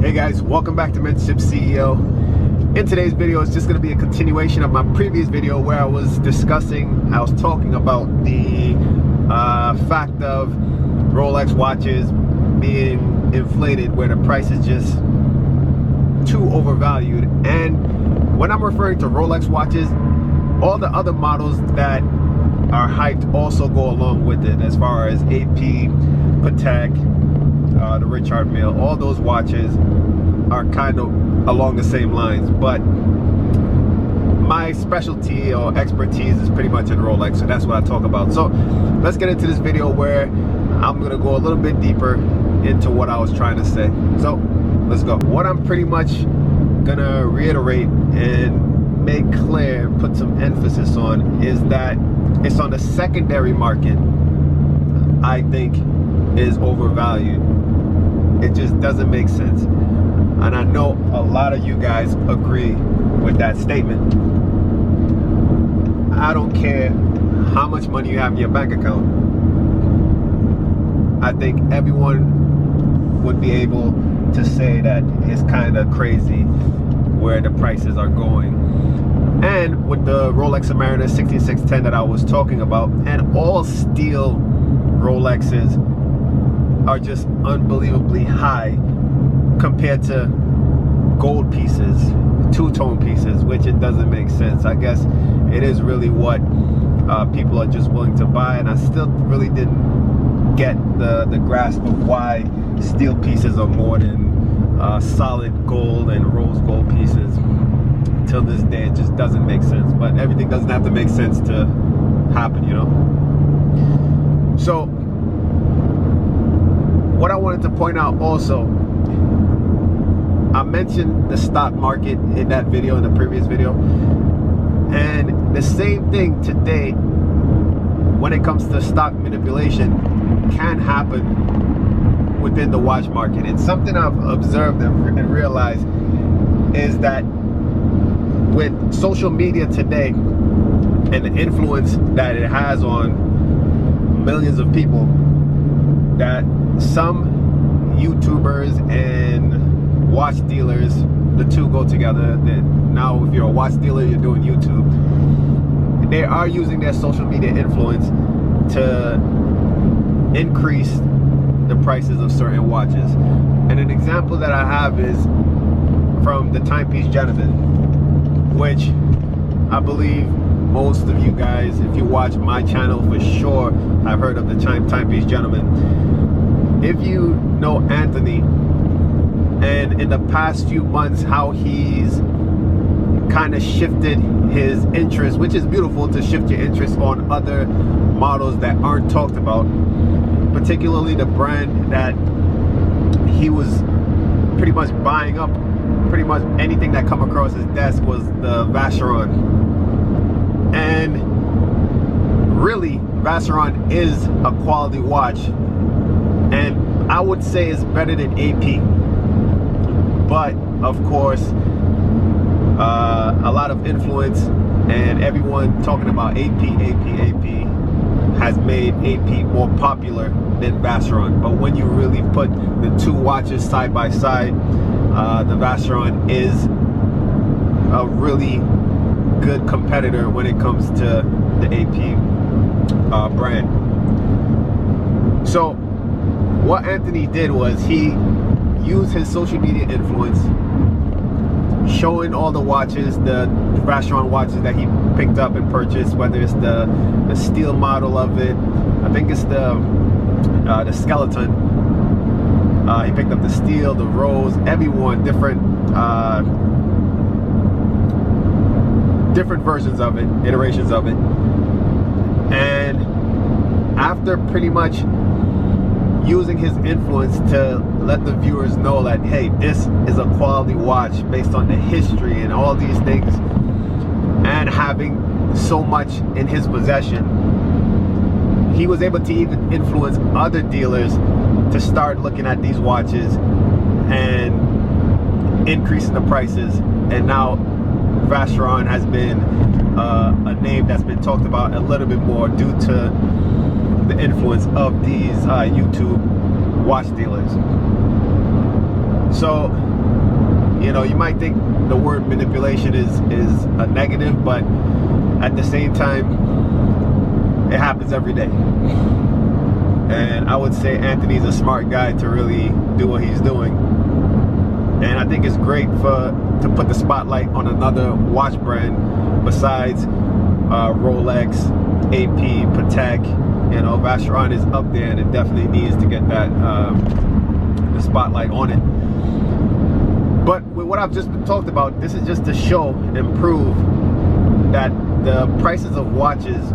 Hey guys, welcome back to Mentorship CEO. In today's video, it's just going to be a continuation of my previous video where I was talking about the fact of Rolex watches being inflated, where the price is just too overvalued. And when I'm referring to Rolex watches, all the other models that are hyped also go along with it, as far as AP, Patek, the Richard Mille. All those watches are kind of along the same lines, but my specialty or expertise is pretty much in Rolex, so that's what I talk about. So let's get into this video where I'm going to go a little bit deeper into what I was trying to say. So let's go. What I'm pretty much going to reiterate and make clear and put some emphasis on is that it's on the secondary market I think is overvalued. It just doesn't make sense. And I know a lot of you guys agree with that statement. I don't care how much money you have in your bank account. I think everyone would be able to say that it's kind of crazy where the prices are going. And with the Rolex Submariner 16610 that I was talking about, and all steel Rolexes are just unbelievably high compared to gold pieces, two-tone pieces, which it doesn't make sense. I guess it is really what people are just willing to buy, and I still really didn't get the grasp of why steel pieces are more than solid gold and rose gold pieces. Till this day, it just doesn't make sense. But everything doesn't have to make sense to happen, you know? So what I wanted to point out also, I mentioned the stock market in that video, in the previous video, and the same thing today when it comes to stock manipulation can happen within the watch market. And something I've observed and realized is that with social media today and the influence that it has on millions of people, that some YouTubers and watch dealers, the two go together. That now if you're a watch dealer, you're doing YouTube. They are using their social media influence to increase the prices of certain watches. And an example that I have is from the Timepiece Gentleman, which I believe most of you guys, if you watch my channel, for sure have heard of the Timepiece Gentleman. If you know Anthony, and in the past few months how he's kind of shifted his interest, which is beautiful to shift your interest on other models that aren't talked about, particularly the brand that he was pretty much buying up. Pretty much anything that come across his desk was the Vacheron. And really, Vacheron is a quality watch, and I would say it's better than AP. But of course, a lot of influence and everyone talking about AP has made AP more popular than Vacheron. But when you really put the two watches side by side, the Vacheron is a really good competitor when it comes to the AP brand. So what Anthony did was he used his social media influence, showing all the watches, the Vacheron watches that he picked up and purchased, whether it's the steel model of it, I think it's the skeleton. He picked up the steel, the rose, everyone, different versions of it, iterations of it. And after pretty much using his influence to let the viewers know that, hey, this is a quality watch based on the history and all these things, and having so much in his possession, he was able to even influence other dealers to start looking at these watches and increasing the prices. And now Vacheron has been a name that's been talked about a little bit more due to the influence of these YouTube watch dealers. So, you know, you might think the word manipulation is a negative, but at the same time, it happens every day. And I would say Anthony's a smart guy to really do what he's doing. And I think it's great to put the spotlight on another watch brand besides Rolex, AP, Patek. You know, Vacheron is up there, and it definitely needs to get that the spotlight on it. But with what I've just talked about, this is just to show and prove that the prices of watches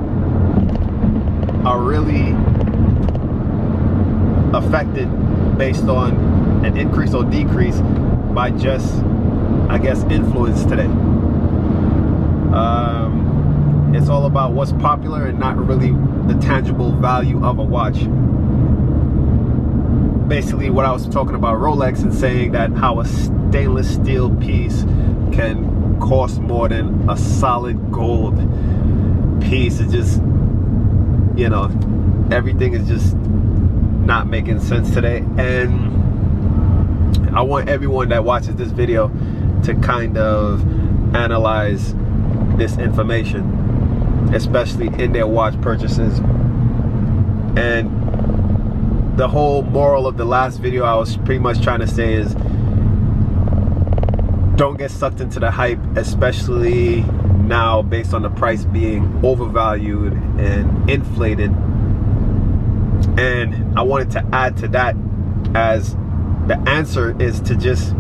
are really affected based on an increase or decrease by just, I guess, influence today. It's all about what's popular and not really the tangible value of a watch. Basically what I was talking about Rolex and saying that how a stainless steel piece can cost more than a solid gold piece. It just, you know, everything is just not making sense today. And I want everyone that watches this video to kind of analyze this information, especially in their watch purchases. And the whole moral of the last video I was pretty much trying to say is, don't get sucked into the hype, especially now based on the price being overvalued and inflated. And I wanted to add to that, as the answer is to just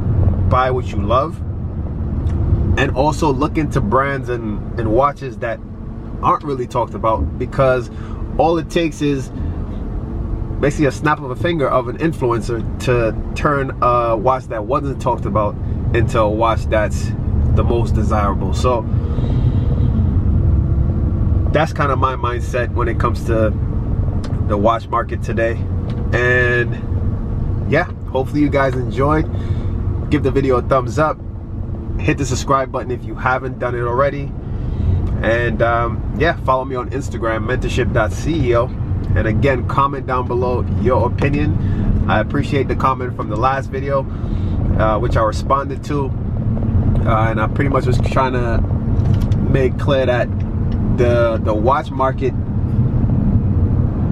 buy what you love, and also look into brands and watches that aren't really talked about, because all it takes is basically a snap of a finger of an influencer to turn a watch that wasn't talked about into a watch that's the most desirable. So that's kind of my mindset when it comes to the watch market today. And yeah, hopefully you guys enjoyed. Give the video a thumbs up, hit the subscribe button if you haven't done it already, and yeah, follow me on Instagram, mentorship.ceo. And again, comment down below your opinion. I appreciate the comment from the last video, which I responded to, and I pretty much was trying to make clear that the watch market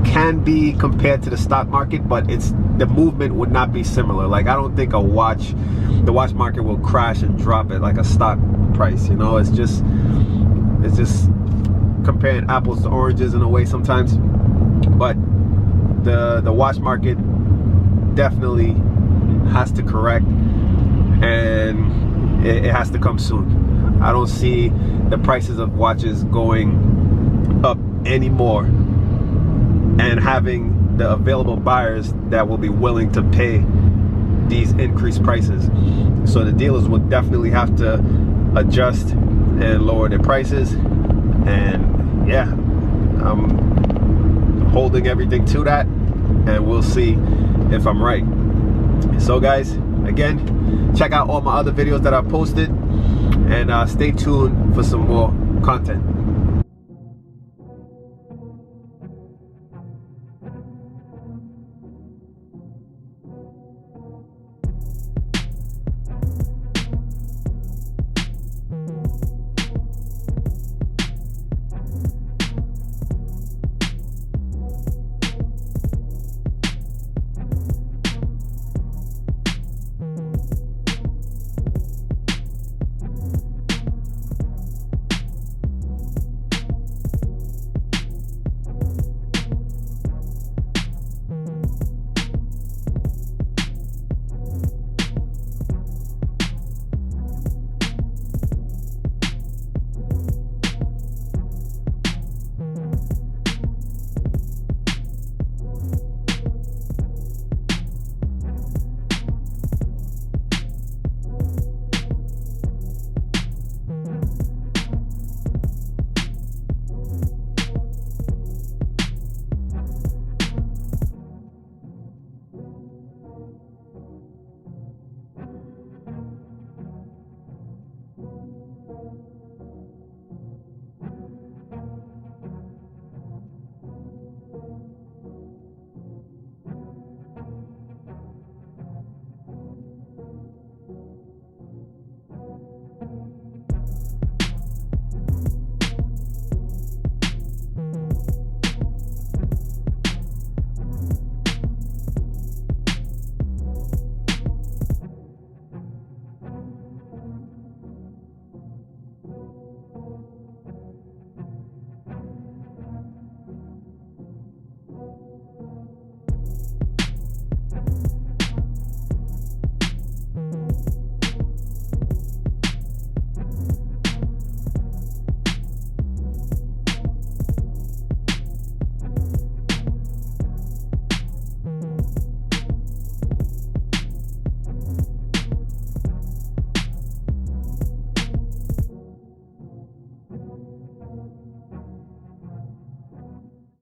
can be compared to the stock market, but the movement would not be similar. Like, I don't think the watch market will crash and drop it like a stock price. You know, it's just comparing apples to oranges in a way sometimes. But the watch market definitely has to correct, and it has to come soon. I don't see the prices of watches going up anymore, and having the available buyers that will be willing to pay these increased prices. So the dealers will definitely have to adjust and lower their prices. And yeah, I'm holding everything to that, and we'll see if I'm right. So guys, again, check out all my other videos that I've posted, and stay tuned for some more content.